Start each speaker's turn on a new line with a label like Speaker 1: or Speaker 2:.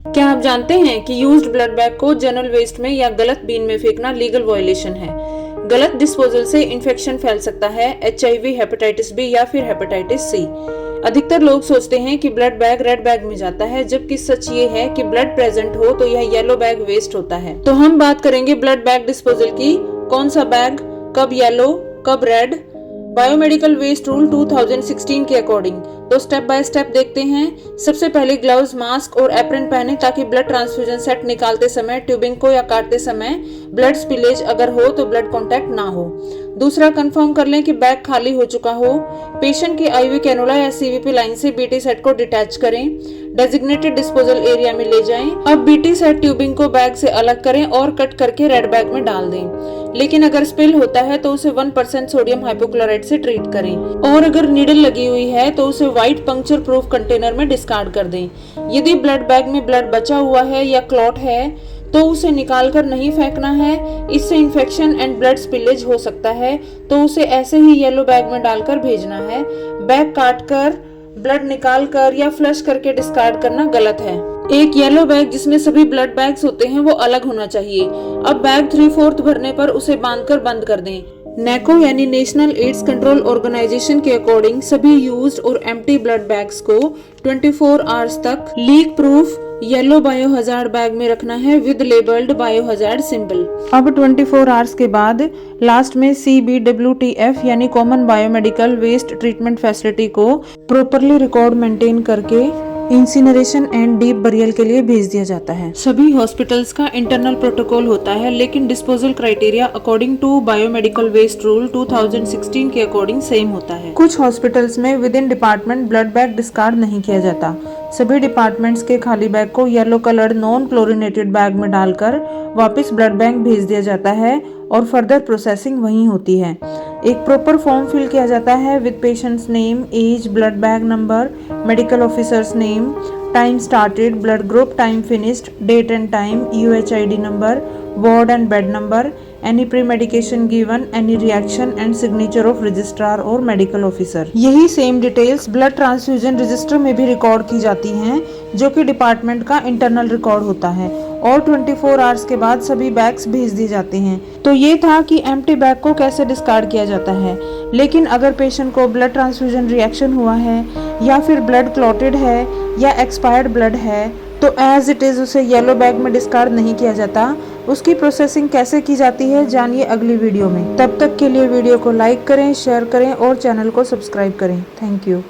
Speaker 1: क्या आप जानते हैं कि यूज्ड ब्लड बैग को जनरल वेस्ट में या गलत बीन में फेंकना लीगल वायलेशन है। गलत डिस्पोजल से इन्फेक्शन फैल सकता है, HIV, हेपेटाइटिस बी या फिर हेपेटाइटिस सी। अधिकतर लोग सोचते हैं कि ब्लड बैग रेड बैग में जाता है, जबकि सच ये है कि ब्लड प्रेजेंट हो तो यह येलो बैग वेस्ट होता है। तो हम बात करेंगे ब्लड बैग डिस्पोजल की। कौन सा बैग कब येलो कब रेड, बायोमेडिकल वेस्ट रूल 2016 के अकॉर्डिंग। तो स्टेप बाय स्टेप देखते हैं। सबसे पहले ग्लव्स, मास्क और एप्रन पहने ताकि ब्लड ट्रांसफ्यूजन सेट निकालते समय, ट्यूबिंग को या काटते समय ब्लड स्पिलेज अगर हो तो ब्लड कांटेक्ट ना हो। दूसरा, कंफर्म कर लें कि बैग खाली हो चुका हो। पेशेंट की IV कैनुला या CVP लाइन से BT सेट को डिटैच करें, डेजिग्नेटेड डिस्पोजल एरिया में ले जाएं। अब BT सेट ट्यूबिंग को बैग से अलग करें और कट करके रेड बैग में डाल दें। लेकिन अगर स्पिल होता है तो उसे 1% सोडियम हाइपोक्लोराइड से ट्रीट करें, और अगर नीडल लगी हुई है तो उसे व्हाइट पंक्चर प्रूफ कंटेनर में डिस्कार्ड कर दें। यदि ब्लड बैग में ब्लड बचा हुआ है या क्लॉट है तो उसे निकाल कर नहीं फेंकना है, इससे इन्फेक्शन एंड ब्लड स्पिलेज हो सकता है। तो उसे ऐसे ही येलो बैग में डालकर भेजना है। बैग काट कर, ब्लड निकाल कर या फ्लश करके डिस्कार्ड करना गलत है। एक येलो बैग जिसमें सभी ब्लड बैग्स होते हैं वो अलग होना चाहिए। अब बैग 3/4 भरने पर उसे बांधकर बंद कर दें। नेको यानी नेशनल एड्स कंट्रोल ऑर्गेनाइजेशन के अकॉर्डिंग सभी यूज्ड और एम्प्टी ब्लड बैग्स को 24 आवर्स तक leak proof yellow biohazard bag में रखना है विद लेबल्ड बायोहजार्ड सिंबल। अब 24 आवर्स के बाद लास्ट में CBWTF यानी common biomedical waste treatment facility को प्रॉपरली रिकॉर्ड मेंटेन करके इंसिनरेशन एंड डीप बरियल के लिए भेज दिया जाता है। सभी हॉस्पिटल्स का इंटरनल प्रोटोकॉल होता है, लेकिन disposal criteria according to biomedical waste rule 2016 के अकॉर्डिंग सेम होता है। कुछ हॉस्पिटल्स में within department blood bag discard नहीं किया जाता। सभी डिपार्टमेंट्स के खाली बैग को yellow coloured non chlorinated bag में डालकर वापस ब्लड बैंक भेज दिया जाता है और फर्दर प्रोसेसिंग वहीं होती है। एक प्रॉपर फॉर्म फिल किया जाता है with patient's name, age, blood bag number, medical officer's name, time started, blood group, time finished, date and time, UHID number, ward and bed number, any pre-medication given, any reaction and signature of registrar और medical officer। यही same details blood transfusion register में भी record की जाती हैं, जो कि department का इंटरनल रिकॉर्ड होता है, और 24 आवर्स के बाद सभी बैग्स भेज दिए जाते हैं। तो ये था कि एम्प्टी बैग को कैसे डिस्कार्ड किया जाता है। लेकिन अगर पेशेंट को ब्लड ट्रांसफ्यूजन रिएक्शन हुआ है या फिर ब्लड क्लॉटेड है या एक्सपायर्ड ब्लड है तो एज इट इज उसे येलो बैग में डिस्कार्ड नहीं किया जाता। उसकी प्रोसेसिंग कैसे की जाती है जानिए अगली वीडियो में। तब तक के लिए वीडियो को लाइक करें, शेयर करें और चैनल को सब्सक्राइब करें। Thank you.